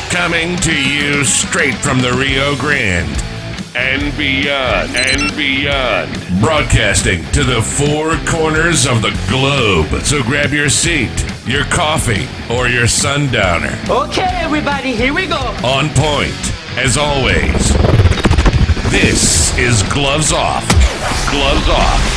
Coming to you straight from the Rio Grande and beyond. Broadcasting to the four corners of the globe. So grab your seat, your coffee, or your sundowner. Okay, everybody, here we go. On point, as always. This is Gloves Off. Gloves Off.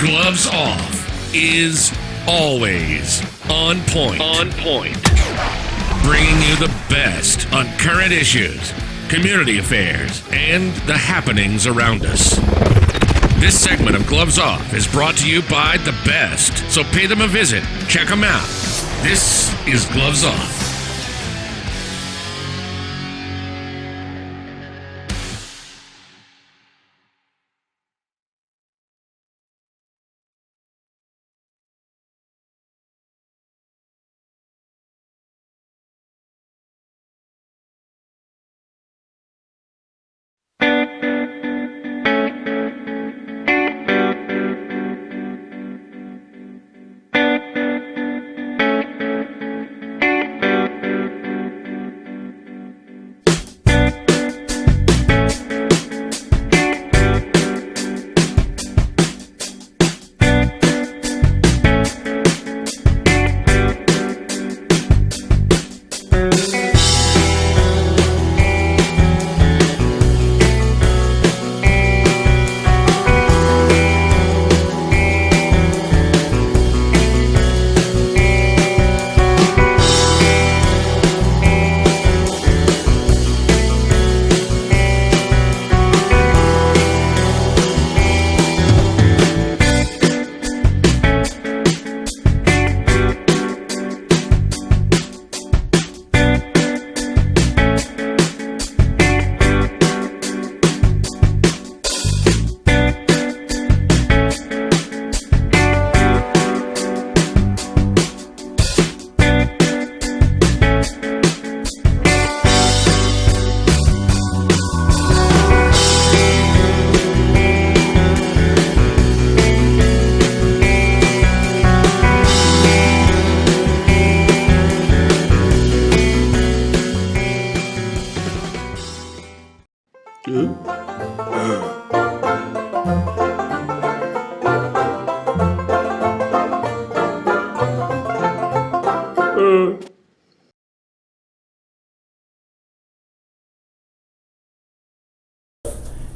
Gloves Off is always on point. On point. Bringing you the best on current issues, community affairs, and the happenings around us. This segment of Gloves Off is brought to you by the best, so pay them a visit. Check them out. This is Gloves Off.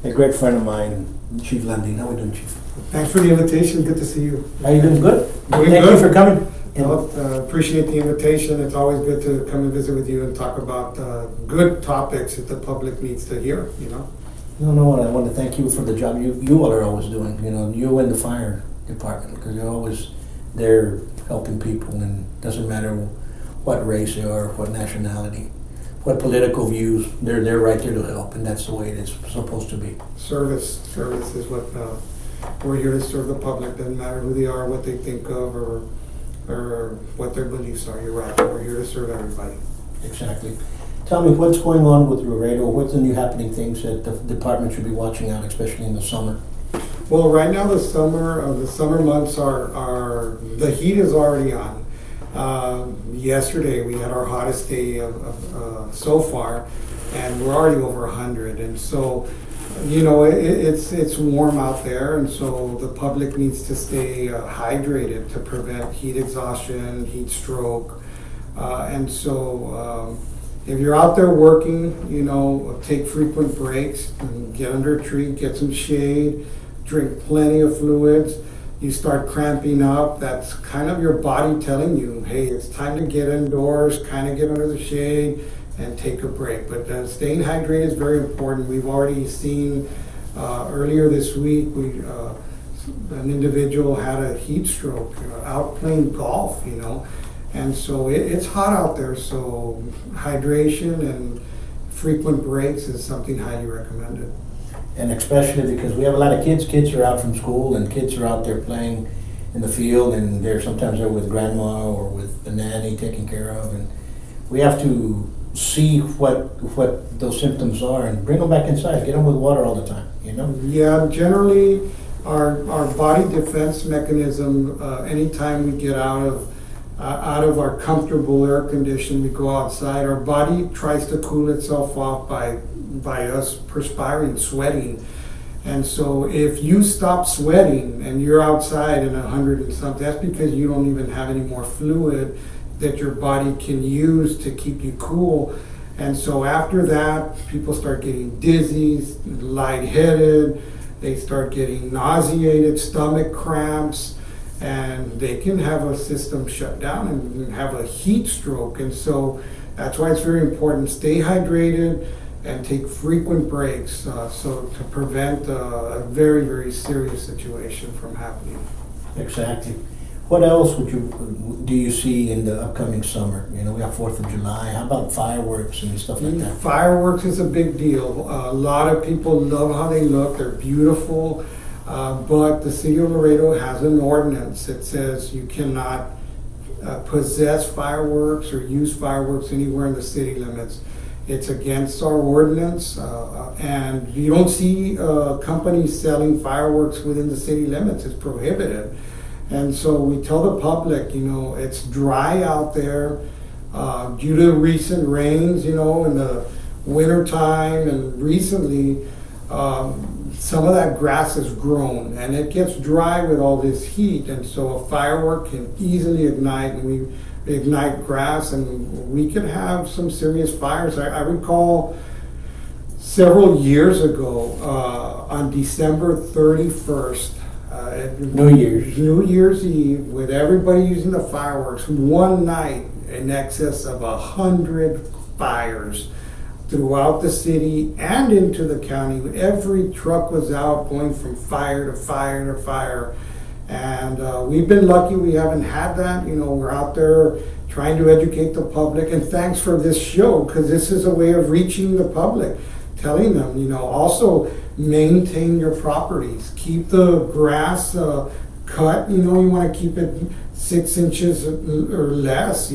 A great friend of mine, Chief Landin. How are we doing, Chief? Thanks for the invitation. Good to see you. How you doing? Good. Doing Thank good. you for coming. Well, appreciate the invitation. It's always good to come and visit with you and talk about good topics that the public needs to hear, you know. No, I want to thank you for the job you all are always doing. You know, you and the fire department, because you're always there helping people, and it doesn't matter what race they are, what nationality, what political views, they're right there to help, and that's the way it is supposed to be. Service is what we're here to serve the public. Doesn't matter who they are, what they think of, or what their beliefs are. You're right. We're here to serve everybody. Exactly. Tell me, what's going on with Laredo? What's the new happening things that the department should be watching out, especially in the summer? Well, right now the summer months are the heat is already on. Yesterday we had our hottest day of so far, and we're already over 100. And so, you know, it's warm out there, and so the public needs to stay hydrated to prevent heat exhaustion, heat stroke, and so. If you're out there working, you know, take frequent breaks, and get under a tree, get some shade, drink plenty of fluids. You start cramping up, that's kind of your body telling you, hey, it's time to get indoors, kind of get under the shade, and take a break. But staying hydrated is very important. We've already seen earlier this week, an individual had a heat stroke out playing golf, and so it's hot out there. So hydration and frequent breaks is something highly recommended. And especially because we have a lot of kids. Kids are out from school, and kids are out there playing in the field, and sometimes they're with grandma or with the nanny taking care of, and we have to see what those symptoms are and bring them back inside. Get them with water all the time. Yeah, generally our body defense mechanism. Anytime we get out of our comfortable air condition, we go outside. Our body tries to cool itself off by us perspiring, sweating. And so if you stop sweating and you're outside in 100 and something, that's because you don't even have any more fluid that your body can use to keep you cool. And so after that, people start getting dizzy, lightheaded, they start getting nauseated, stomach cramps, and they can have a system shut down and have a heat stroke. And so that's why it's very important, stay hydrated and take frequent breaks so to prevent a very, very serious situation from happening. Exactly. What else do you see in the upcoming summer? We have 4th of July. How about fireworks and stuff like that? Fireworks is a big deal. A lot of people love how they look. They're beautiful. But the city of Laredo has an ordinance that says you cannot possess fireworks or use fireworks anywhere in the city limits. It's against our ordinance, and you don't see companies selling fireworks within the city limits. It's prohibited. And so we tell the public, it's dry out there due to recent rains, in the wintertime, and recently some of that grass has grown and it gets dry with all this heat, and so a firework can easily ignite, and we ignite grass and we can have some serious fires. I recall several years ago on December 31st, New Year's Eve, with everybody using the fireworks, one night in excess of 100 fires throughout the city and into the county. Every truck was out going from fire to fire to fire. And we've been lucky we haven't had that. We're out there trying to educate the public. And thanks for this show, because this is a way of reaching the public, telling them, also maintain your properties. Keep the grass cut. You want to keep it 6 inches or less,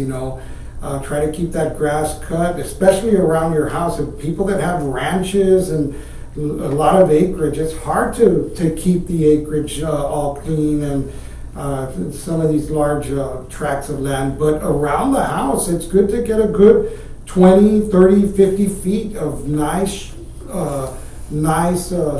Try to keep that grass cut, especially around your house. If people that have ranches and a lot of acreage, it's hard to keep the acreage all clean and some of these large tracts of land. But around the house, it's good to get a good 20, 30, 50 feet of nice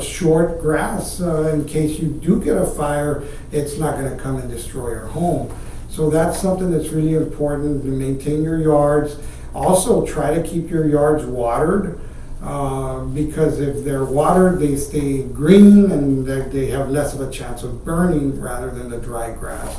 short grass in case you do get a fire. It's not going to come and destroy your home. So that's something that's really important, to maintain your yards. Also, try to keep your yards watered, because if they're watered, they stay green and they have less of a chance of burning rather than the dry grass.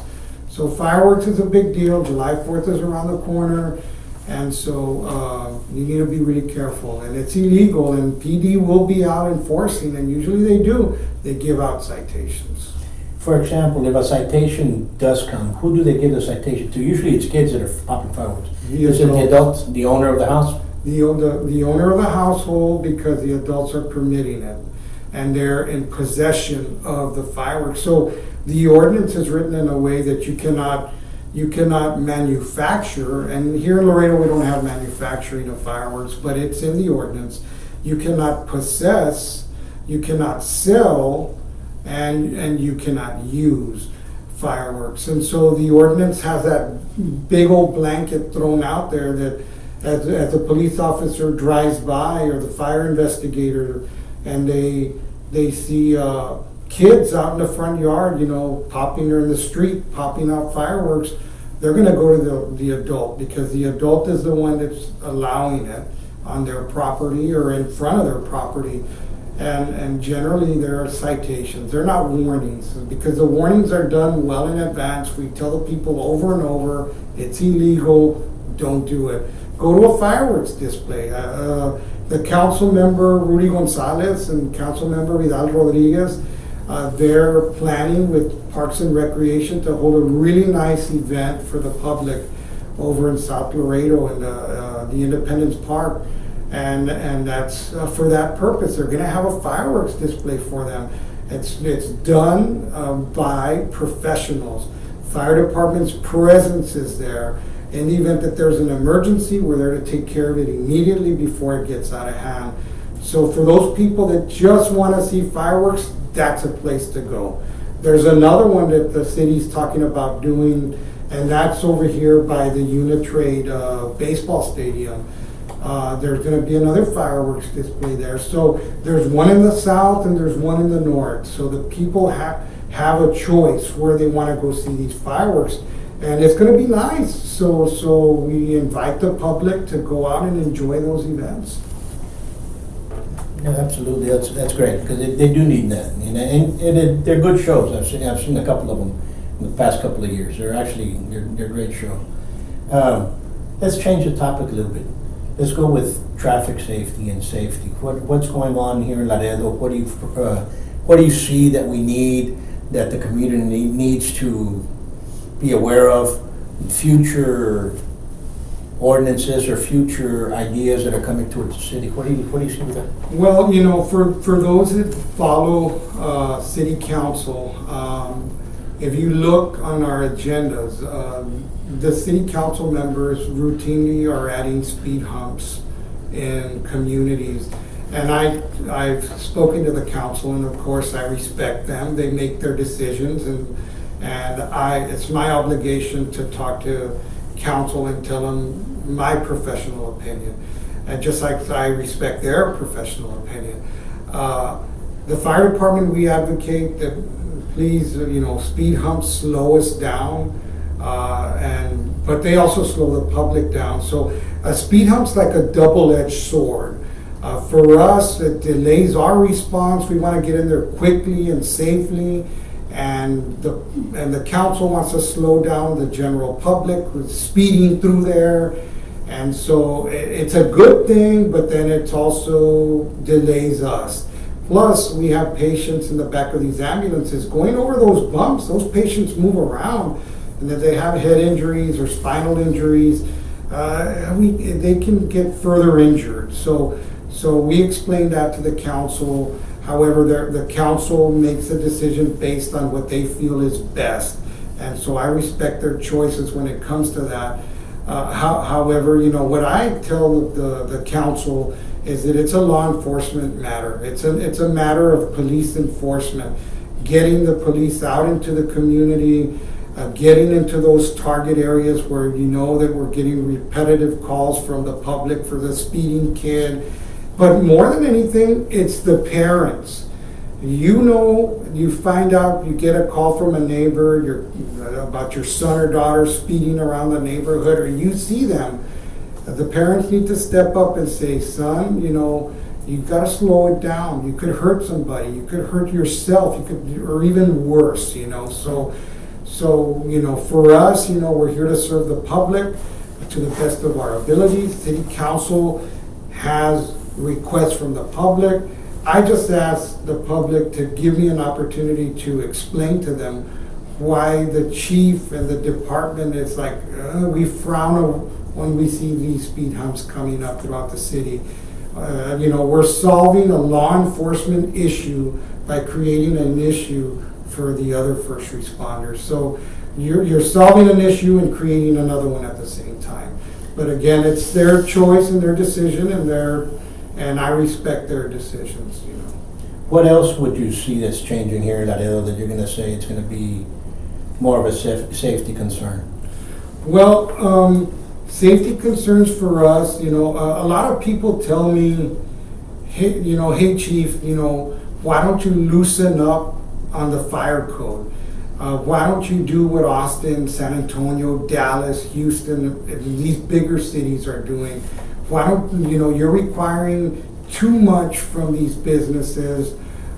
So fireworks is a big deal. July 4th is around the corner, and so you need to be really careful. And it's illegal, and PD will be out enforcing, and usually they do. They give out citations. For example, if a citation does come, who do they give the citation to? Usually it's kids that are popping fireworks. Is it the adults, the owner of the house? The owner of the household, because the adults are permitting it and they're in possession of the fireworks. So the ordinance is written in a way that you cannot manufacture, and here in Laredo we don't have manufacturing of fireworks, but it's in the ordinance. You cannot possess, you cannot sell, and you cannot use fireworks. And so the ordinance has that big old blanket thrown out there that as a police officer drives by, or the fire investigator, and they see kids out in the front yard, popping, or in the street popping out fireworks, they're going to go to the adult, because the adult is the one that's allowing it on their property or in front of their property. And generally there are citations. They're not warnings, because the warnings are done well in advance. We tell the people over and over, it's illegal, don't do it. Go to a fireworks display. The council member Rudy Gonzalez and council member Vidal Rodriguez, they're planning with Parks and Recreation to hold a really nice event for the public over in South Laredo in the Independence Park. And that's for that purpose. They're going to have a fireworks display for them. It's done by professionals. Fire department's presence is there. In the event that there's an emergency, we're there to take care of it immediately before it gets out of hand. So for those people that just want to see fireworks, that's a place to go. There's another one that the city's talking about doing, and that's over here by the Unitrade baseball stadium. There's going to be another fireworks display there. So there's one in the south and there's one in the north. So the people have a choice where they want to go see these fireworks. And it's going to be nice. So we invite the public to go out and enjoy those events. No, absolutely. That's great because they do need that. And they're good shows. I've seen a couple of them in the past couple of years. They're great shows. Let's change the topic a little bit. Let's go with traffic safety and safety. What's going on here in Laredo? What do you see that we need, that the community needs to be aware of? Future ordinances or future ideas that are coming towards the city. What do you see with that? Well, for those that follow city council, if you look on our agendas, the city council members routinely are adding speed humps in communities. And I've spoken to the council, and of course I respect them. They make their decisions, and it's my obligation to talk to council and tell them my professional opinion. And just like I respect their professional opinion. The fire department, we advocate that please, speed humps slow us down. But they also slow the public down. So a speed hump's like a double-edged sword. For us, it delays our response. We want to get in there quickly and safely, and the council wants to slow down the general public with speeding through there. And so it's a good thing, but then it also delays us. Plus, we have patients in the back of these ambulances going over those bumps. Those patients move around. And if they have head injuries or spinal injuries, they can get further injured. So we explained that to the council. However, the council makes a decision based on what they feel is best. And so I respect their choices when it comes to that. However, what I tell the council is that it's a law enforcement matter. It's a matter of police enforcement, getting the police out into the community, getting into those target areas where that we're getting repetitive calls from the public for the speeding kid. But more than anything, it's the parents. You find out, you get a call from a neighbor about your son or daughter speeding around the neighborhood, or you see them. The parents need to step up and say, son, you've got to slow it down. You could hurt somebody. You could hurt yourself. Or even worse, So, for us, we're here to serve the public to the best of our abilities. City council has requests from the public. I just ask the public to give me an opportunity to explain to them why the chief and the department is like, we frown when we see these speed humps coming up throughout the city. We're solving a law enforcement issue by creating an issue for the other first responders. So you're solving an issue and creating another one at the same time. But again, it's their choice and their decision, and I respect their decisions. What else would you see that's changing here in Laredo that you're going to say it's going to be more of a safety concern? Well, safety concerns for us, a lot of people tell me, hey chief, why don't you loosen up on the fire code? Why don't you do what Austin, San Antonio, Dallas, Houston, these bigger cities are doing? Why don't, you're requiring too much from these businesses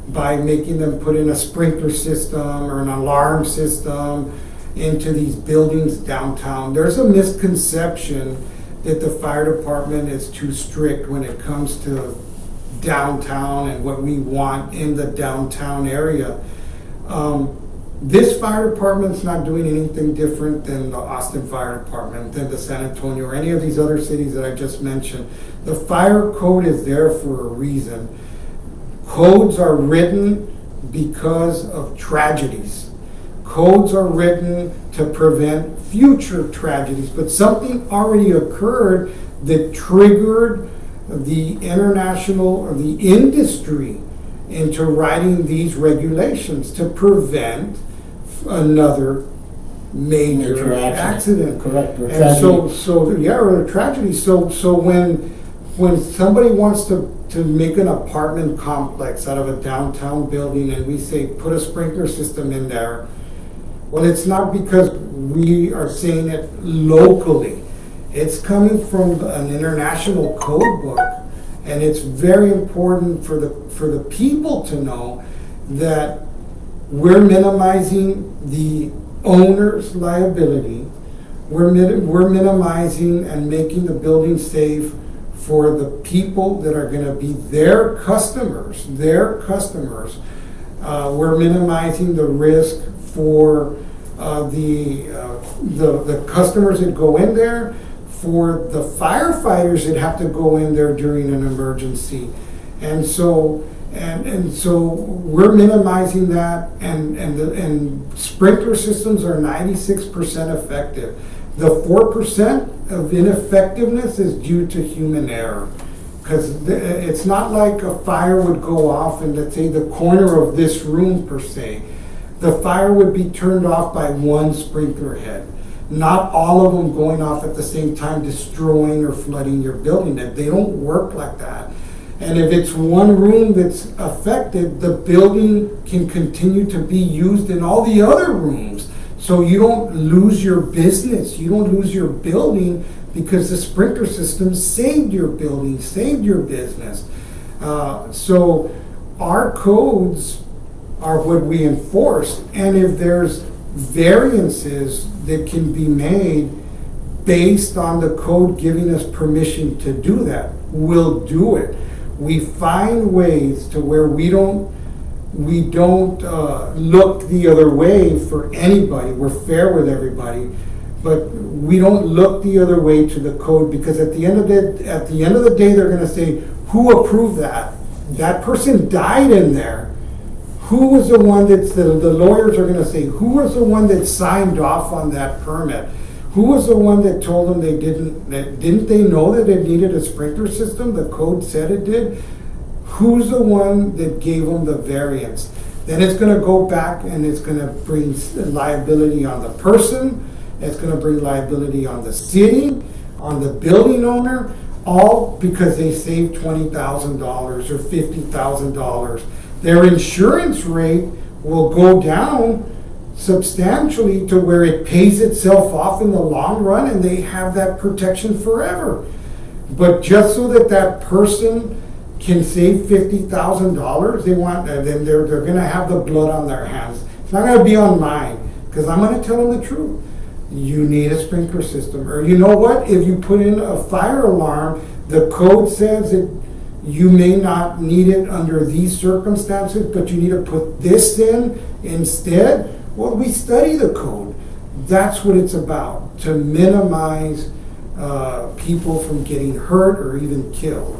by making them put in a sprinkler system or an alarm system. into these buildings downtown. There's a misconception that the fire department is too strict when it comes to downtown and what we want in the downtown area. This fire department's not doing anything different than the Austin Fire Department, than the San Antonio, or any of these other cities that I just mentioned. The fire code is there for a reason. Codes are written because of tragedies. Codes are written to prevent future tragedies, but something already occurred that triggered the international or the industry into writing these regulations to prevent another major accident. Correct. Or And tragedy. or a tragedy. So when somebody wants to make an apartment complex out of a downtown building, and we say put a sprinkler system in there, well, it's not because we are saying it locally. It's coming from an international code book, and it's very important for the people to know that we're minimizing the owner's liability. We're minimizing and making the building safe for the people that are going to be their customers. We're minimizing the risk for the customers that go in there, for the firefighters that have to go in there during an emergency. And so we're minimizing that, and sprinkler systems are 96% effective. The 4% of ineffectiveness is due to human error, because it's not like a fire would go off in, let's say, the corner of this room per se. The fire would be turned off by one sprinkler head, not all of them going off at the same time, destroying or flooding your building. They don't work like that. And if it's one room that's affected, the building can continue to be used in all the other rooms. So you don't lose your business, you don't lose your building, because the sprinkler system saved your building, saved your business. So our codes are what we enforce, and if there's variances that can be made based on the code giving us permission to do that, we'll do it. We find ways to where we don't look the other way for anybody. We're fair with everybody, but we don't look the other way to the code, because at the end of the day, they're going to say, who approved that? That person died in there. Who was the one the lawyers are going to say, who was the one that signed off on that permit? Who was the one that told them didn't they know that it needed a sprinkler system? The code said it did. Who's the one that gave them the variance? Then it's going to go back, and it's going to bring liability on the person. It's going to bring liability on the city, on the building owner, all because they saved $20,000 or $50,000. Their insurance rate will go down substantially to where it pays itself off in the long run, and they have that protection forever. But just so that person can save $50,000, then they're going to have the blood on their hands. It's not going to be on mine, because I'm going to tell them the truth. You need a sprinkler system, or you know what? If you put in a fire alarm, the code says that you may not need it under these circumstances, but you need to put this in instead. Well, we study the code. That's what it's about, to minimize people from getting hurt or even killed.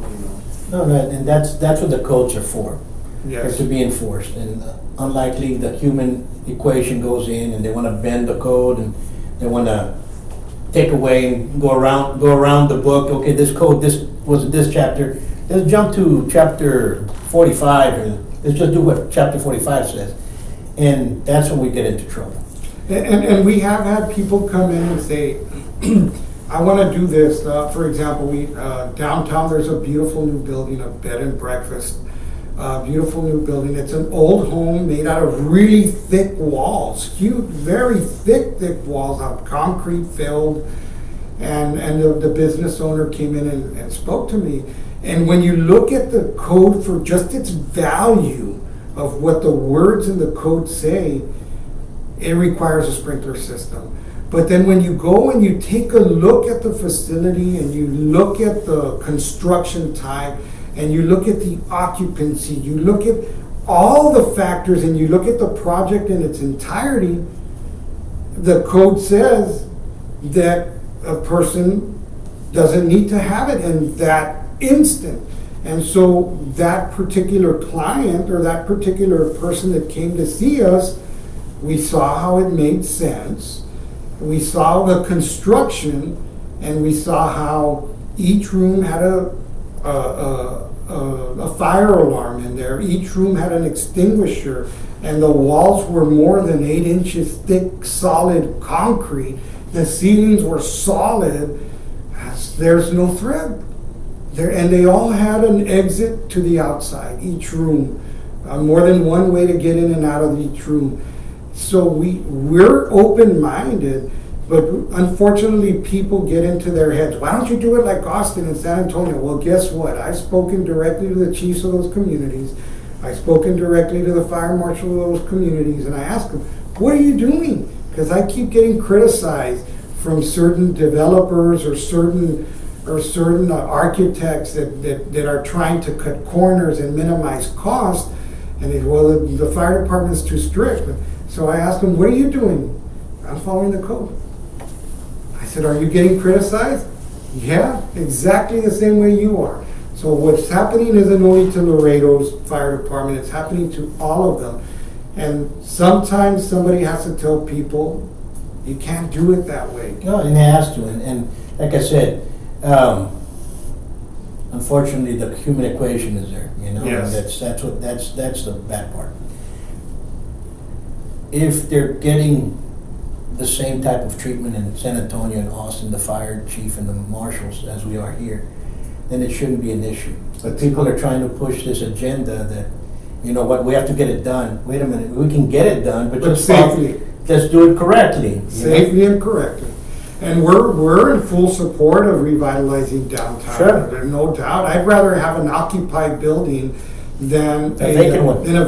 No, and that's what the codes are for. Yes. They're to be enforced. And unlikely the human equation goes in, and they want to bend the code, and they want to take away and go around the book. Okay, this code, this was this chapter. Let's jump to chapter 45, and let's just do what chapter 45 says. And that's when we get into trouble. And we have had people come in and say, I want to do this. For example, downtown there's a beautiful new building, a bed and breakfast. Beautiful new building. It's an old home made out of really thick walls, huge, very thick walls, concrete filled. And the business owner came in and spoke to me. And when you look at the code for just its value of what the words in the code say, it requires a sprinkler system. But then when you go and you take a look at the facility and you look at the construction type and you look at the occupancy, you look at all the factors and you look at the project in its entirety, the code says that a person doesn't need to have it in that instant. And so that particular client or that particular person that came to see us, we saw how it made sense. We saw the construction, and we saw how each room had a fire alarm in there. Each room had an extinguisher, and the walls were more than 8 inches thick, solid concrete. The ceilings were solid. There's no thread there, and they all had an exit to the outside. Each room, more than one way to get in and out of each room. So we're open-minded, but unfortunately people get into their heads. Why don't you do it like Austin and San Antonio? Well, guess what? I've spoken directly to the chiefs of those communities. I've spoken directly to the fire marshal of those communities, and I ask them, what are you doing? Because I keep getting criticized from certain developers or certain architects that are trying to cut corners and minimize cost. And the fire department's too strict. So I asked them, what are you doing? I'm following the code. I said, are you getting criticized? Yeah, exactly the same way you are. So what's happening isn't only to Laredo's fire department, it's happening to all of them. And sometimes somebody has to tell people, you can't do it that way. No, and they has to. And like I said, unfortunately, the human equation is there. Yes. And that's the bad part. If they're getting the same type of treatment in San Antonio and Austin, the fire chief and the marshals, as we are here, then it shouldn't be an issue. But people are trying to push this agenda that, you know what, we have to get it done. Wait a minute, we can get it done, but just safely. Let's do it correctly. Safely and correctly. And we're in full support of revitalizing downtown. Sure. There's no doubt. I'd rather have an occupied building than A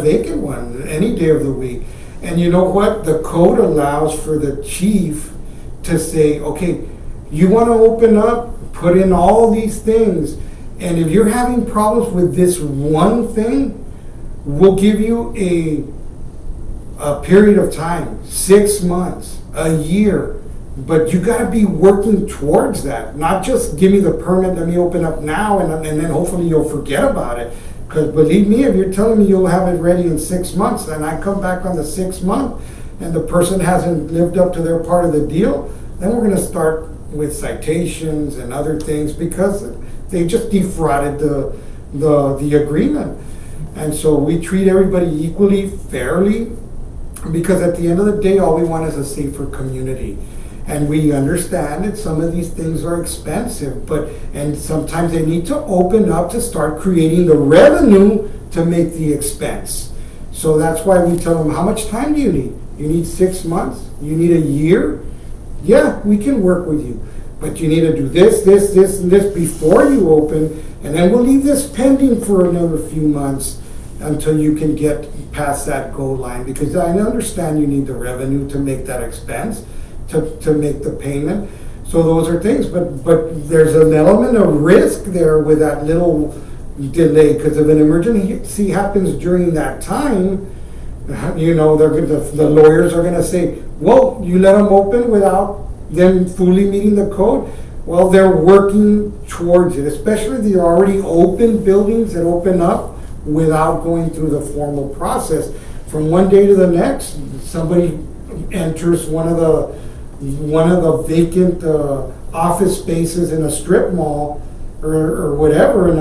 vacant one any day of the week. And you know what? The code allows for the chief to say, okay, you want to open up, put in all these things, and if you're having problems with this one thing, we'll give you a period of time, 6 months, a year, but you got to be working towards that. Not just give me the permit, let me open up now, and then hopefully you'll forget about it. Because believe me, if you're telling me you'll have it ready in 6 months, and I come back on the 6th month, and the person hasn't lived up to their part of the deal, then we're going to start with citations and other things because they just defrauded the agreement. And so we treat everybody equally, fairly, because at the end of the day, all we want is a safer community. And we understand that some of these things are expensive, and sometimes they need to open up to start creating the revenue to make the expense. So that's why we tell them, how much time do you need? You need 6 months? You need a year? Yeah, we can work with you. But you need to do this, and this before you open, and then we'll leave this pending for another few months until you can get past that goal line. Because I understand you need the revenue to make that expense, to make the payment. So those are things, but there's an element of risk there with that little delay, because if an emergency happens during that time, you know, the lawyers are going to say, well, you let them open without them fully meeting the code. Well, they're working towards it, especially the already open buildings that open up without going through the formal process. From one day to the next, somebody enters one of the vacant office spaces in a strip mall or whatever in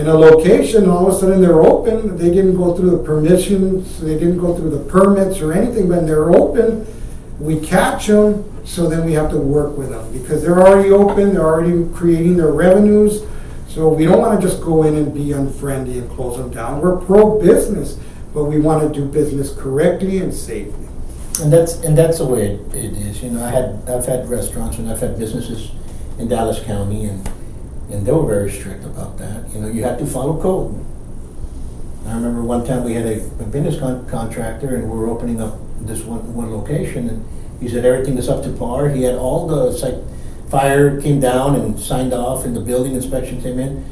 a location, and all of a sudden they're open. They didn't go through the permissions, they didn't go through the permits or anything, but they're open. We catch them, so then we have to work with them because they're already open, they're already creating their revenues. So we don't want to just go in and be unfriendly and close them down. We're pro-business, but we want to do business correctly and safely. And that's the way it is. You know, I've had restaurants and I've had businesses in Dallas County, and they were very strict about that. You know, you had to follow code. I remember one time we had a business contractor, and we were opening up this one location, and he said everything is up to par. He had all the, it's like, fire came down and signed off, and the building inspection came in,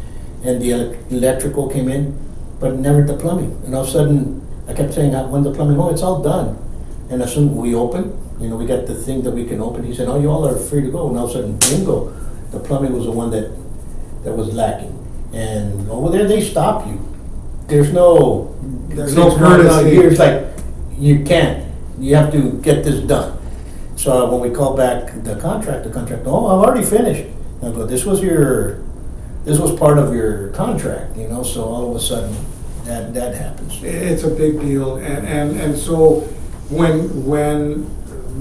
and the electrical came in, but never the plumbing. And all of a sudden, I kept saying, when's the plumbing? Oh, it's all done. And as soon as we opened, we got the thing that we can open. He said, oh, you all are free to go. And all of a sudden, bingo, the plumbing was the one that was lacking. And over there, they stop you. There's no courtesy. It's like, you can't. You have to get this done. So when we call back the contractor, oh, I've already finished. I go, this was part of your contract, so all of a sudden, that happens. It's a big deal, and so when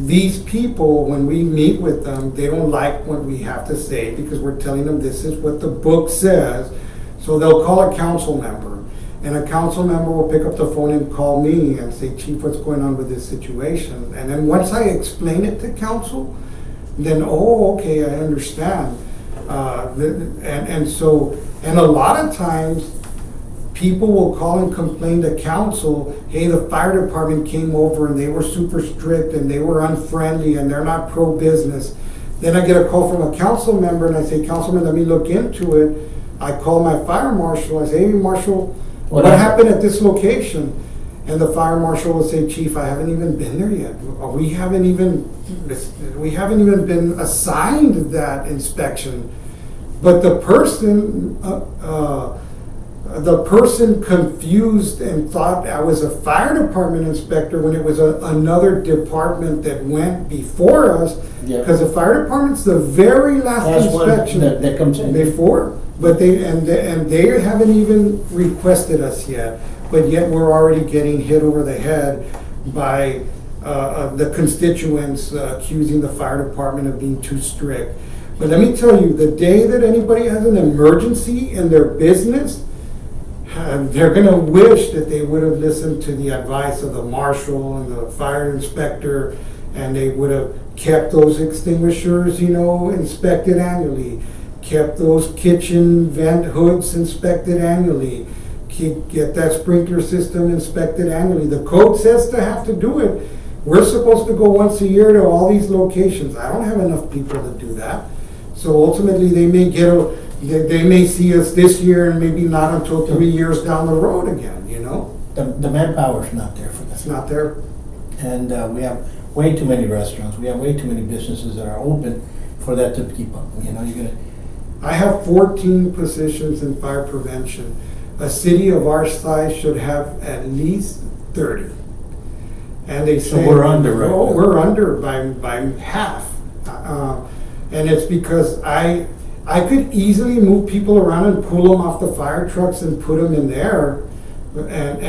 these people, when we meet with them, they don't like what we have to say because we're telling them this is what the book says. So they'll call a council member, and a council member will pick up the phone and call me and say, Chief, what's going on with this situation? And then once I explain it to council, then, oh, okay, I understand. And a lot of times, people will call and complain to council, hey, the fire department came over and they were super strict and they were unfriendly and they're not pro-business. Then I get a call from a council member and I say, Councilman, let me look into it. I call my fire marshal. I say, hey, Marshal, what happened at this location? And the fire marshal will say, Chief, I haven't even been there yet. We haven't even been assigned that inspection. But the person confused and thought I was a fire department inspector when it was another department that went before us. Because the fire department's the very last inspection that comes in before. But they haven't even requested us yet. But yet we're already getting hit over the head by the constituents accusing the fire department of being too strict. But let me tell you, the day that anybody has an emergency in their business, they're going to wish that they would have listened to the advice of the marshal and the fire inspector, and they would have kept those extinguishers, inspected annually, kept those kitchen vent hoods inspected annually, get that sprinkler system inspected annually. The code says to have to do it. We're supposed to go once a year to all these locations. I don't have enough people to do that. So ultimately, they may see us this year and maybe not until 3 years down the road again, The manpower's not there for that. It's not there. And we have way too many restaurants. We have way too many businesses that are open for that to keep up. I have 14 positions in fire prevention. A city of our size should have at least 30. And they say, so we're under, right? Oh, we're under by half. And it's because I could easily move people around and pull them off the fire trucks and put them in there, but at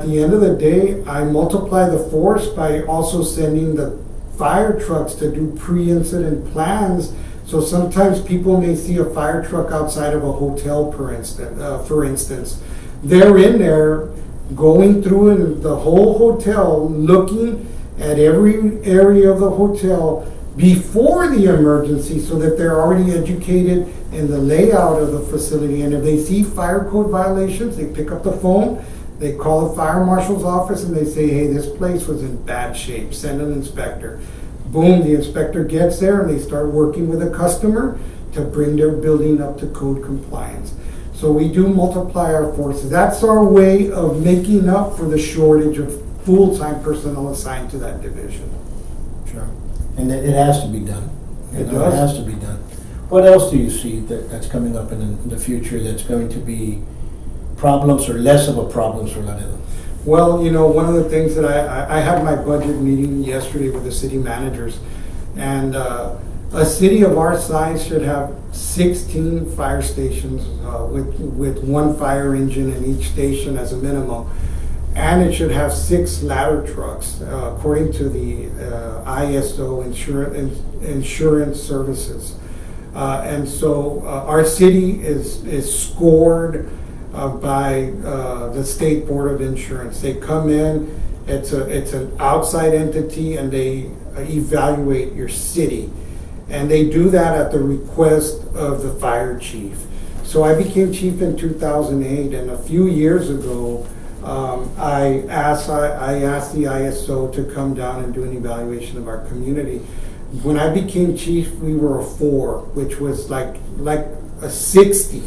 the end of the day, I multiply the force by also sending the fire trucks to do pre-incident plans. So sometimes people may see a fire truck outside of a hotel, for instance. They're in there going through the whole hotel, looking at every area of the hotel before the emergency so that they're already educated in the layout of the facility. And if they see fire code violations, they pick up the phone, they call the fire marshal's office and they say, hey, this place was in bad shape, send an inspector. Boom, the inspector gets there and they start working with a customer to bring their building up to code compliance. So we do multiply our forces. That's our way of making up for the shortage of full-time personnel assigned to that division. Sure. And it has to be done. It does. It has to be done. What else do you see that's coming up in the future that's going to be problems or less of a problem for Laredo? Well, one of the things that I had my budget meeting yesterday with the city managers, and a city of our size should have 16 fire stations with one fire engine in each station as a minimum. And it should have 6 ladder trucks, according to the ISO insurance services. And so our city is scored by the State Board of Insurance. They come in, it's an outside entity, and they evaluate your city. And they do that at the request of the fire chief. So I became chief in 2008, and a few years ago, I asked the ISO to come down and do an evaluation of our community. When I became chief, we were a 4, which was like a 60.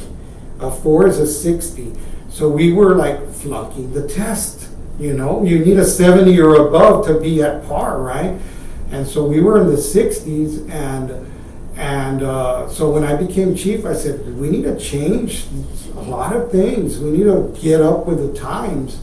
A 4 is a 60. So we were like flunking the test. You know, you need a 70 or above to be at par, right? And so we were in the 60s, and so when I became chief, I said, we need to change a lot of things. We need to get up with the times.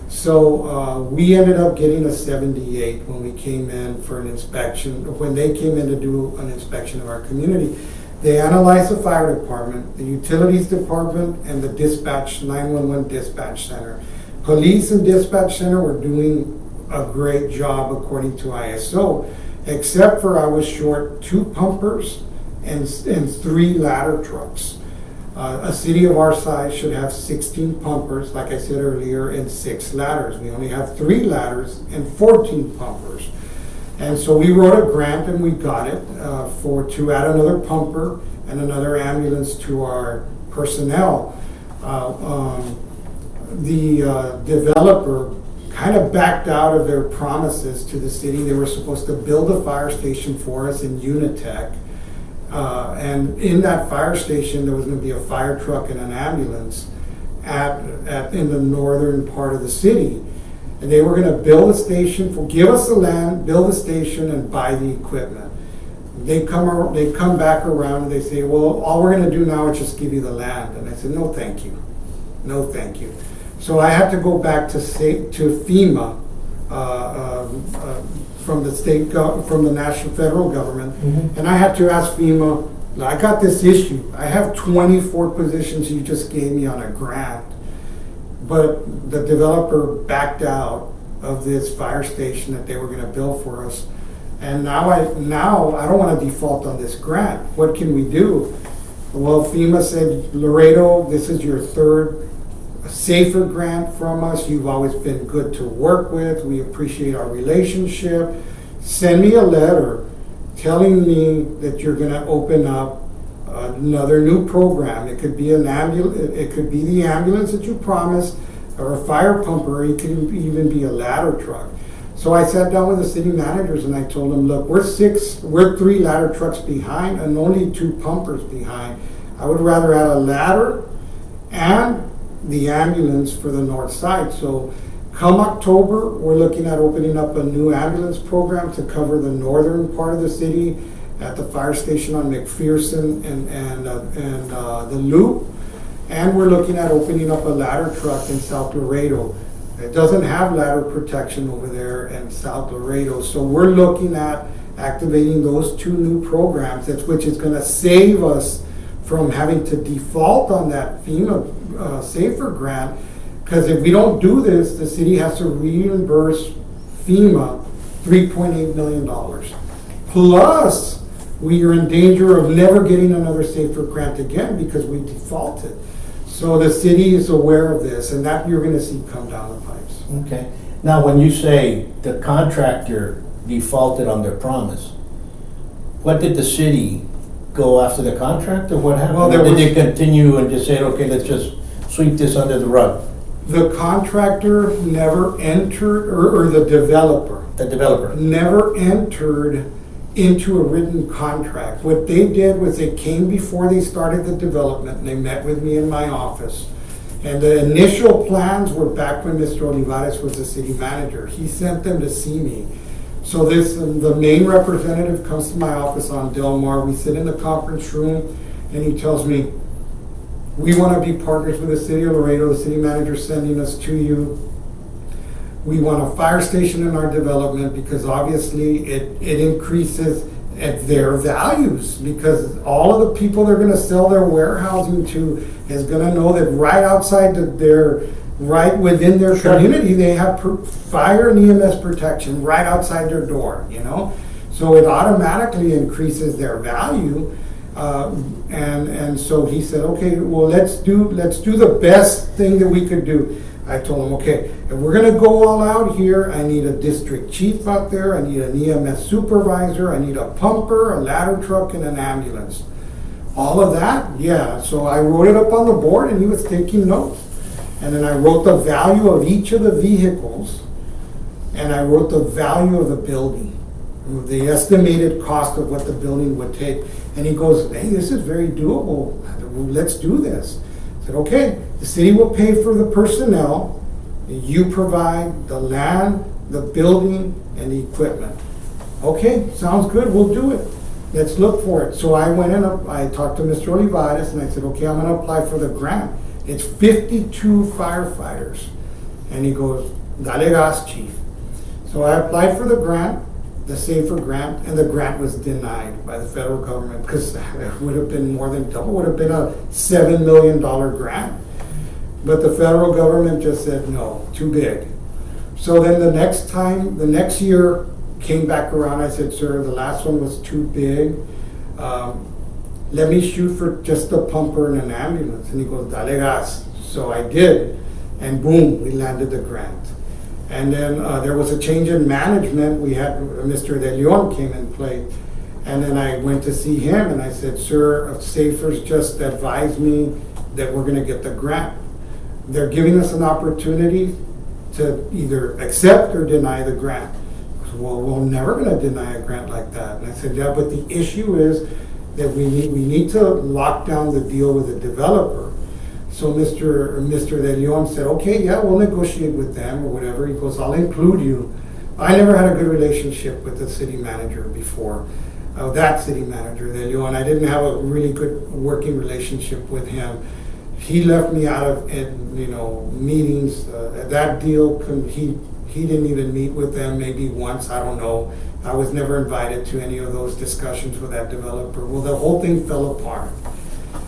So we ended up getting a 78 when we came in for an inspection, when they came in to do an inspection of our community. They analyzed the fire department, the utilities department, and the dispatch, 911 dispatch center. Police and dispatch center were doing a great job according to ISO, except for I was short 2 pumpers and 3 ladder trucks. A city of our size should have 16 pumpers, like I said earlier, and 6 ladders. We only have 3 ladders and 14 pumpers. And so we wrote a grant and we got it to add another pumper and another ambulance to our personnel. The developer kind of backed out of their promises to the city. They were supposed to build a fire station for us in Unitech. And in that fire station, there was going to be a fire truck and an ambulance in the northern part of the city. And they were going to build a station, give us the land, build a station, and buy the equipment. They come back around and they say, well, all we're going to do now is just give you the land. And I said, no, thank you. No, thank you. So I had to go back to FEMA from the national federal government, and I had to ask FEMA, I got this issue. I have 24 positions you just gave me on a grant, but the developer backed out of this fire station that they were going to build for us. And now I don't want to default on this grant. What can we do? Well, FEMA said, Laredo, this is your 3rd safer grant from us. You've always been good to work with. We appreciate our relationship. Send me a letter telling me that you're going to open up another new program. It could be it could be the ambulance that you promised, or a fire pumper, or it could even be a ladder truck. So I sat down with the city managers and I told them, look, we're 3 ladder trucks behind and only 2 pumpers behind. I would rather add a ladder and the ambulance for the north side. So come October, we're looking at opening up a new ambulance program to cover the northern part of the city at the fire station on McPherson and the Loop. And we're looking at opening up a ladder truck in South Laredo. It doesn't have ladder protection over there in South Laredo. So we're looking at activating those 2 new programs, which is going to save us from having to default on that FEMA Safer grant, because if we don't do this, the city has to reimburse FEMA $3.8 million. Plus, we are in danger of never getting another Safer grant again because we defaulted. So the city is aware of this, and that you're going to see come down the pipes. Okay. Now, when you say the contractor defaulted on their promise, what did the city go after the contractor? What happened? Well, or did they continue and just say, okay, let's just sweep this under the rug? The contractor never entered, or the developer. The developer never entered into a written contract. What they did was they came before they started the development and they met with me in my office. And the initial plans were back when Mr. Olivares was the city manager. He sent them to see me. So the main representative comes to my office on Del Mar. We sit in the conference room and he tells me, we want to be partners with the city of Laredo. The city manager is sending us to you. We want a fire station in our development because obviously it increases at their values, because all of the people they're going to sell their warehousing to is going to know that right outside right within their community, they have fire and EMS protection right outside their door, So it automatically increases their value. And so he said, okay, well, let's do the best thing that we could do. I told him, okay, if we're going to go all out here, I need a district chief out there, I need an EMS supervisor, I need a pumper, a ladder truck, and an ambulance. All of that, yeah. So I wrote it up on the board and he was taking notes. And then I wrote the value of each of the vehicles and I wrote the value of the building, the estimated cost of what the building would take. And he goes, hey, this is very doable. Let's do this. I said, okay, the city will pay for the personnel. You provide the land, the building, and the equipment. Okay, sounds good, we'll do it. Let's look for it. So I went in, I talked to Mr. Olivares, and I said, okay, I'm gonna apply for the grant. It's 52 firefighters. And he goes, dale gas, chief. So I applied for the grant, the SAFER grant, and the grant was denied by the federal government because it would have been more than double, would have been a $7 million grant. But the federal government just said, no, too big. So then the next year came back around, I said, sir, the last one was too big. Let me shoot for just a pumper and an ambulance. And he goes, dale gas. So I did, and boom, we landed the grant. And then there was a change in management. We had Mr. De Leon came and played. And then I went to see him and I said, sir, SAFER's just advised me that we're gonna get the grant. They're giving us an opportunity to either accept or deny the grant. I said, well, we're never gonna deny a grant like that. And I said, yeah, but the issue is that we need to lock down the deal with the developer. So Mr. De Leon said, okay, yeah, we'll negotiate with them or whatever. He goes, I'll include you. I never had a good relationship with the city manager before. That city manager, De Leon, I didn't have a really good working relationship with him. He left me out of meetings. That deal, he didn't even meet with them maybe once, I don't know. I was never invited to any of those discussions with that developer. Well, the whole thing fell apart.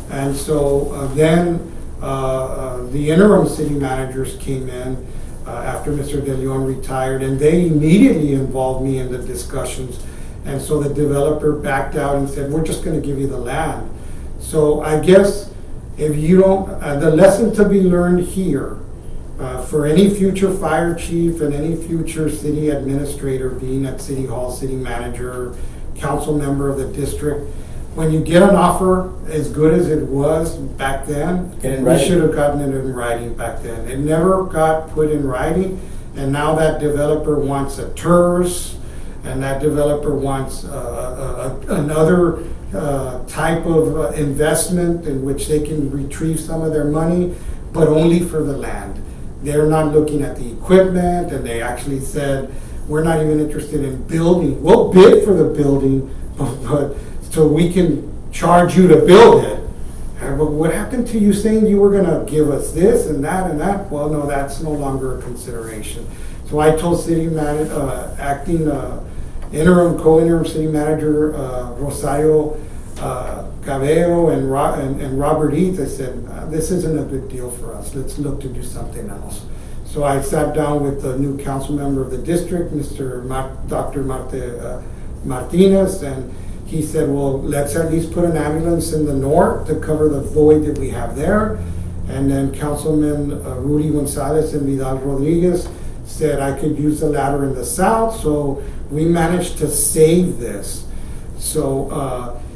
And so then the interim city managers came in after Mr. De Leon retired, and they immediately involved me in the discussions. And so the developer backed out and said, we're just going to give you the land. So I guess if you don't, the lesson to be learned here for any future fire chief and any future city administrator being at City Hall, city manager, council member of the district, when you get an offer as good as it was back then, we should have gotten it in writing back then. It never got put in writing, and now that developer wants a TERS, and that developer wants another type of investment in which they can retrieve some of their money, but only for the land. They're not looking at the equipment, and they actually said, we're not even interested in building. We'll bid for the building, but so we can charge you to build it. But what happened to you saying you were gonna give us this and that and that? Well, no, that's no longer a consideration. So I told city manager, acting interim, co-interim city manager Rosario Cabello and Robert Eads, I said, this isn't a good deal for us. Let's look to do something else. So I sat down with the new council member of the district, Dr. Martinez, and he said, well, let's at least put an ambulance in the north to cover the void that we have there. And then Councilman Rudy Gonzalez and Vidal Rodriguez said I could use the ladder in the south. So we managed to save this. So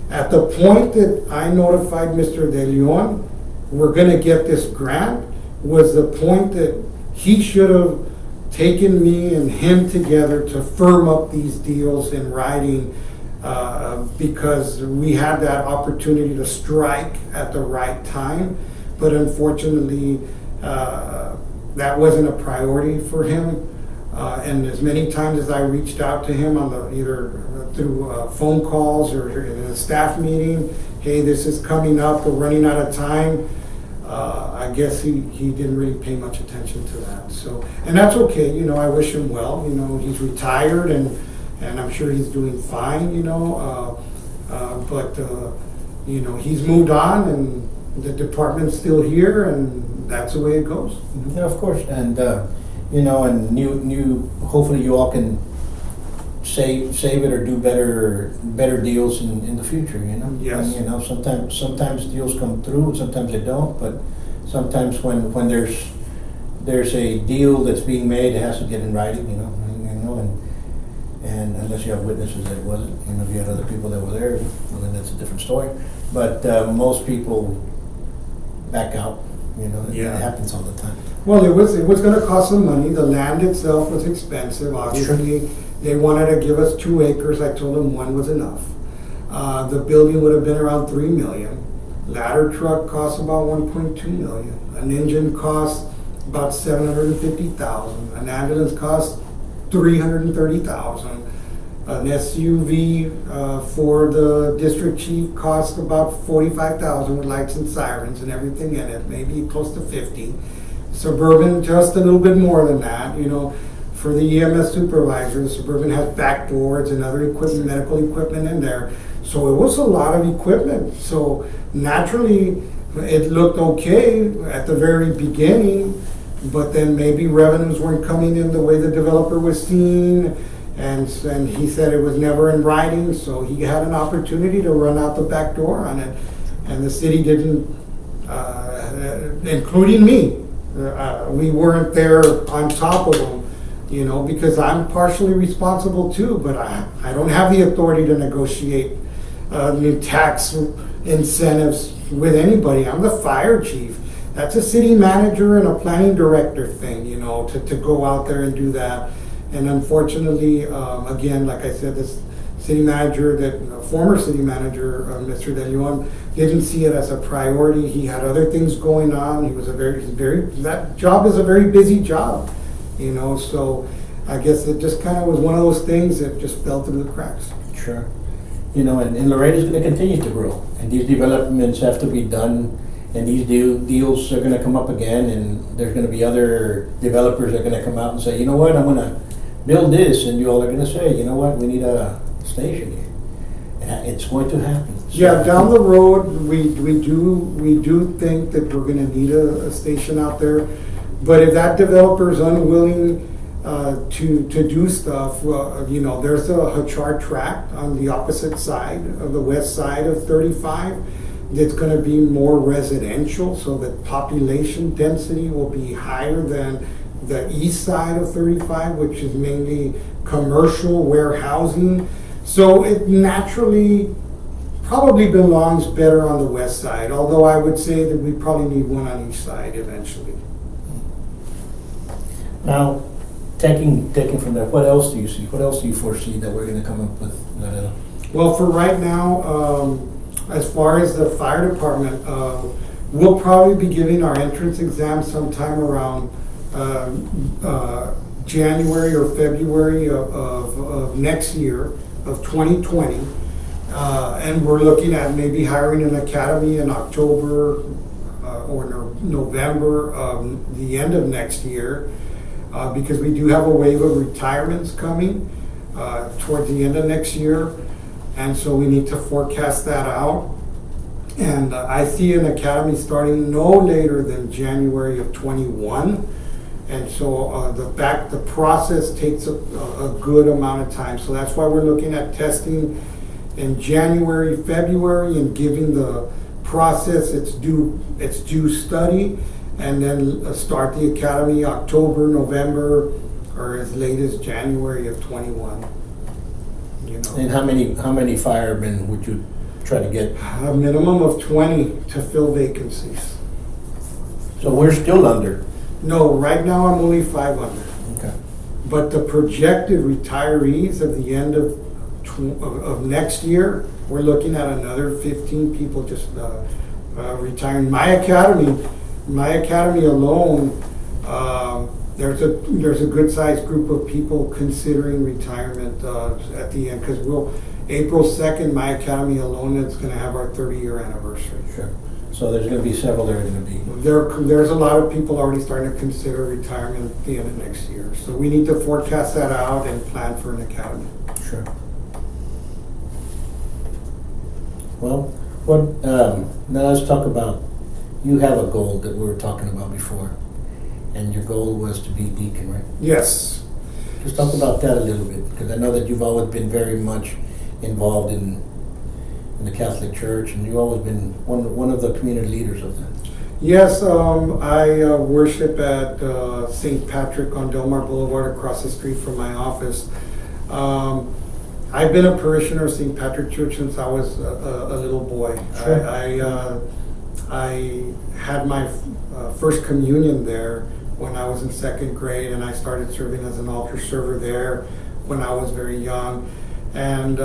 at the point that I notified Mr. De Leon, we're gonna get this grant, was the point that he should have taken me and him together to firm up these deals in writing, because we had that opportunity to strike at the right time, but unfortunately that wasn't a priority for him. And as many times as I reached out to him on either through phone calls or in a staff meeting, hey, this is coming up, we're running out of time, I guess he didn't really pay much attention to that. So, and that's okay, I wish him well. He's retired and I'm sure he's doing fine, but he's moved on and the department's still here, and that's the way it goes. Yeah, of course, and and new. Hopefully, you all can save it or do better deals in the future. Yes. And, sometimes deals come through, sometimes they don't. But sometimes when there's a deal that's being made, it has to get in writing. And unless you have witnesses that it wasn't, you know, if you had other people that were there, well, then that's a different story. But most people back out, you know, it happens all the time. Well, it was going to cost some money. The land itself was expensive. Obviously, they wanted to give us 2 acres. I told them 1 was enough. The building would have been around $3 million. Ladder truck costs about $1.2 million. An engine costs about $750,000. An ambulance costs $330,000. An SUV for the district chief costs about $45,000 with lights and sirens and everything in it, maybe close to $50,000. Suburban, just a little bit more than that, you know. For the EMS supervisor, the Suburban has back doors and other equipment, medical equipment in there. So it was a lot of equipment. So naturally, it looked okay at the very beginning, but then maybe revenues weren't coming in the way the developer was seeing. And he said it was never in writing, so he had an opportunity to run out the back door on it. And the city didn't, including me, we weren't there on top of them, you know, because I'm partially responsible too, but I don't have the authority to negotiate new tax incentives with anybody. I'm the fire chief. That's a city manager and a planning director thing, you know, to go out there and do that. And unfortunately, again, like I said, this city manager, former city manager, Mr. De Leon, didn't see it as a priority. He had other things going on. He was that job is a very busy job, you know, so I guess it just kind of was one of those things that just fell through the cracks. Sure. You know, and Laredo is going to continue to grow, and these developments have to be done, and these deals are going to come up again, and there's going to be other developers that are going to come out and say, you know what, I'm going to build this, and you all are going to say, you know what, we need a station here. And it's going to happen. So, yeah, down the road, we do think that we're going to need a station out there, but if that developer is unwilling to do stuff, you know, there's a Hachar tract on the opposite side of the west side of 35 that's going to be more residential, so that population density will be higher than the east side of 35, which is mainly commercial warehousing. So it naturally probably belongs better on the west side, although I would say that we probably need one on each side eventually. Now, taking from there, what else do you see? What else do you foresee that we're going to come up with? Well, for right now, as far as the fire department, we'll probably be giving our entrance exam sometime around January or February of next year, of 2020. And we're looking at maybe hiring an academy in October or November, the end of next year. Because we do have a wave of retirements coming towards the end of next year, and so we need to forecast that out. And I see an academy starting no later than January of 21, and so the process takes a good amount of time. So that's why we're looking at testing in January, February, and giving the process its due study. And then start the academy October, November, or as late as January of 21. You know. And how many firemen would you try to get? A minimum of 20 to fill vacancies. So we're still under. No, right now I'm only 5 under. Okay. But the projected retirees at the end of next year, we're looking at another 15 people just retiring. My academy alone, there's a good sized group of people considering retirement at the end, because April 2nd, my academy alone is going to have our 30-year anniversary. Sure. So there's going to be several that are going to be. There's a lot of people already starting to consider retirement at the end of next year. So we need to forecast that out and plan for an academy. Sure. Well, now let's talk about. You have a goal that we were talking about before, and your goal was to be deacon, right? Yes. Just talk about that a little bit, because I know that you've always been very much involved in the Catholic Church, and you've always been one of the community leaders of that. Yes, I worship at St. Patrick on Delmar Boulevard across the street from my office. I've been a parishioner of St. Patrick Church since I was a little boy. Sure. I had my first communion there when I was in second grade, and I started serving as an altar server there when I was very young. And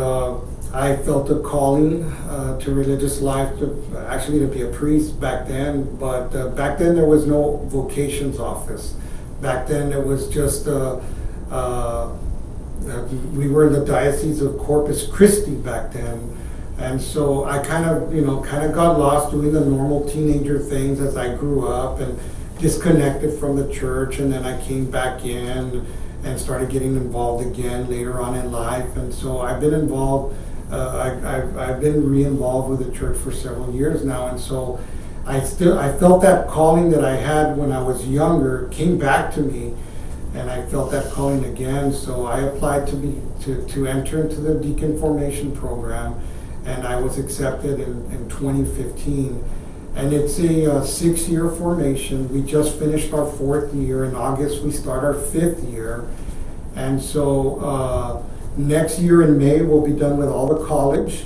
I felt a calling to religious life, to be a priest back then. But back then there was no vocations office. Back then it was just we were in the Diocese of Corpus Christi back then. And so I kind of got lost doing the normal teenager things as I grew up and disconnected from the church. And then I came back in and started getting involved again later on in life. And so I've been involved, I've been re-involved with the church for several years now. And so I felt that calling that I had when I was younger came back to me. And I felt that calling again, so I applied to enter into the deacon formation program, and I was accepted in 2015. And it's a 6-year formation. We just finished our 4th year. In August, we start our 5th year. And so next year in May, we'll be done with all the college.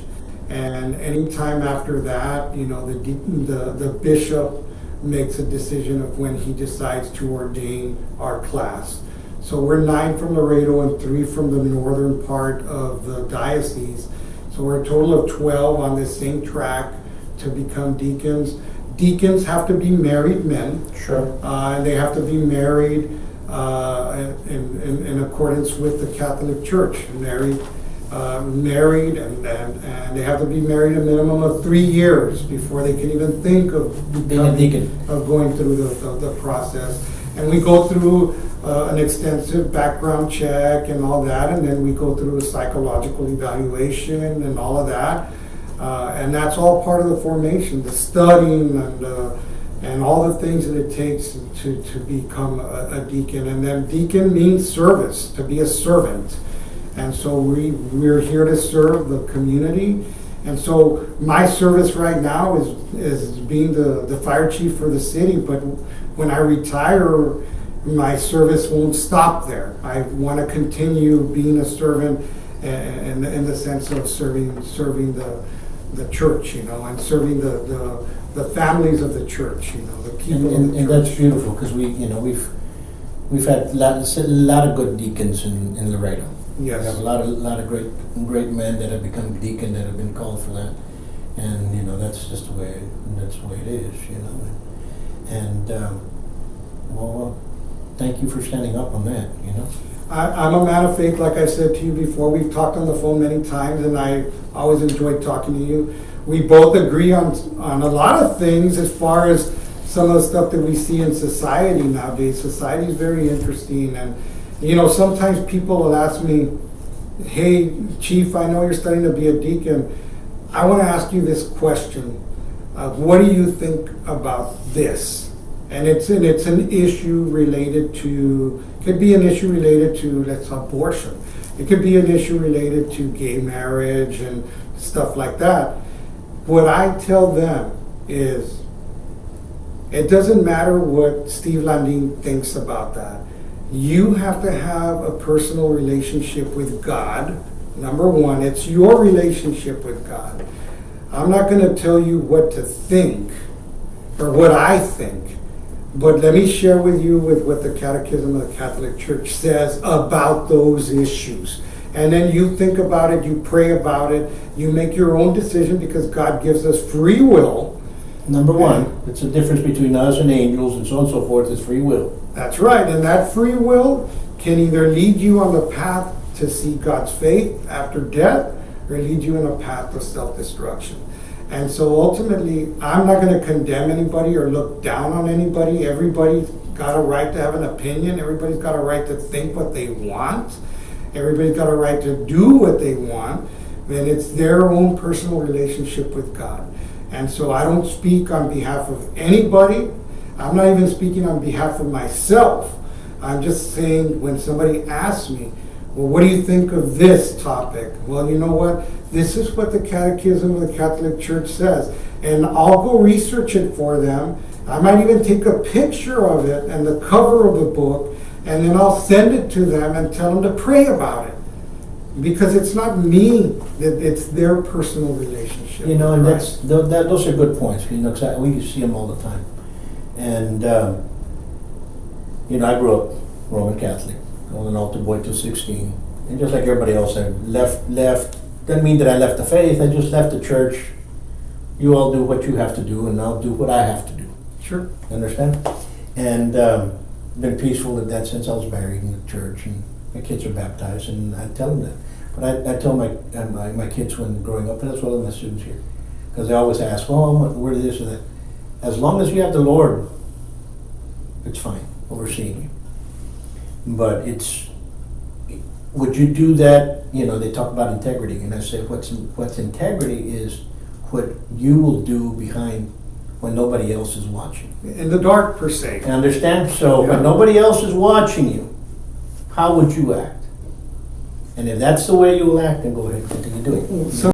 And anytime after that, the bishop makes a decision of when he decides to ordain our class. So we're 9 from Laredo and 3 from the northern part of the diocese. So we're a total of 12 on this same track to become deacons. Deacons have to be married men. Sure. And they have to be married in accordance with the Catholic Church. Married, and they have to be married a minimum of 3 years before they can even think of Being a deacon. of going through the process. And we go through an extensive background check and all that, and then we go through a psychological evaluation and all of that. And that's all part of the formation, the studying and all the things that it takes to become a deacon. And then deacon means service, to be a servant. And so we're here to serve the community. And so my service right now is being the fire chief for the city, but when I retire, my service won't stop there. I want to continue being a servant in the sense of serving the church, and serving the families of the church, the people of the And church. that's beautiful, because we've had a lot of good deacons in Laredo. Yes. We have a lot of great men that have become deacon, that have been called for that, and that's just the way it is, And well, thank you for standing up on that. I'm a man of faith, like I said to you before. We've talked on the phone many times, and I always enjoyed talking to you. We both agree on a lot of things as far as some of the stuff that we see in society nowadays. Society is very interesting, and sometimes people will ask me, "Hey, Chief, I know you're studying to be a deacon. I want to ask you this question. What do you think about this?" And it's an issue related to, could be an issue related to, let's say, abortion. It could be an issue related to gay marriage and stuff like that. What I tell them is, it doesn't matter what Steve Landin thinks about that. You have to have a personal relationship with God. Number one, it's your relationship with God. I'm not going to tell you what to think or what I think, but let me share with you what the Catechism of the Catholic Church says about those issues. And then you think about it, you pray about it, you make your own decision, because God gives us free will. Number one, it's the difference between us and angels and so on and so forth, is free will. That's right, and that free will can either lead you on the path to see God's faith after death, or lead you in a path of self-destruction. And so ultimately, I'm not going to condemn anybody or look down on anybody. Everybody's got a right to have an opinion. Everybody's got a right to think what they want. Everybody's got a right to do what they want. And it's their own personal relationship with God. And so I don't speak on behalf of anybody. I'm not even speaking on behalf of myself. I'm just saying, when somebody asks me, well, what do you think of this topic? Well, you know what? This is what the Catechism of the Catholic Church says. And I'll go research it for them. I might even take a picture of it and the cover of the book, and then I'll send it to them and tell them to pray about it. Because it's not me, it's their personal relationship. You know, and Right. those are good points. You know, 'cause we see them all the time. And you know, I grew up Roman Catholic. I was an altar boy till 16, and just like everybody else, I left. Doesn't mean that I left the faith. I just left the church. You all do what you have to do, and I'll do what I have to do. Sure. Understand? And been peaceful in that since I was married in the church, and my kids are baptized, and I tell them that. But I tell my kids when growing up, and that's one of my students here, because they always ask, "Oh, where this or that." As long as you have the Lord, it's fine, overseeing you. But would you do that? You know, they talk about integrity, and I say, what's integrity is what you will do behind when nobody else is watching. In the dark, per se. You understand? So Yeah. when nobody else is watching you, how would you act? And if that's the way you will act, then go ahead and continue doing it. So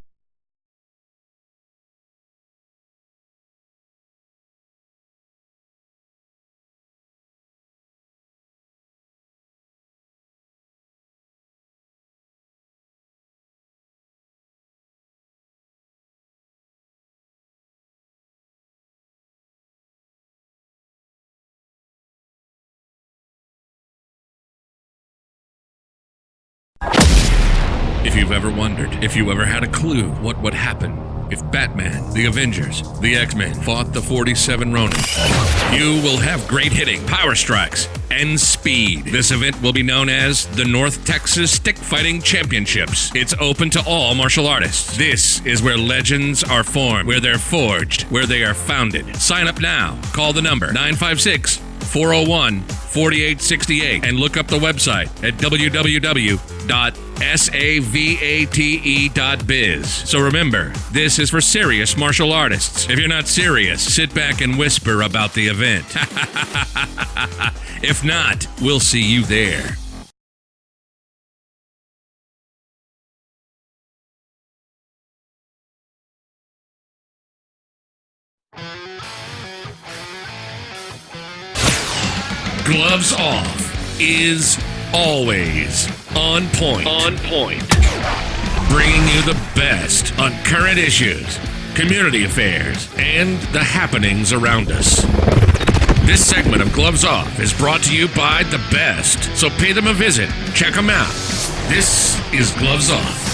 If you've ever wondered, if you ever had a clue what would happen if Batman, the Avengers, the X-Men fought the 47 Ronin, you will have great hitting, power strikes, and speed. This event will be known as the North Texas Stick Fighting Championships. It's open to all martial artists. This is where legends are formed, where they're forged, where they are founded. Sign up now. Call the number 956-401-4868 and look up the website at www.savate.biz. So remember, this is for serious martial artists. If you're not serious, sit back and whisper about the event. If not, we'll see you there. Gloves Off is always on point. On point. Bringing you the best on current issues, community affairs, and the happenings around us. This segment of Gloves Off is brought to you by the best, so pay them a visit. Check them out. This is Gloves Off.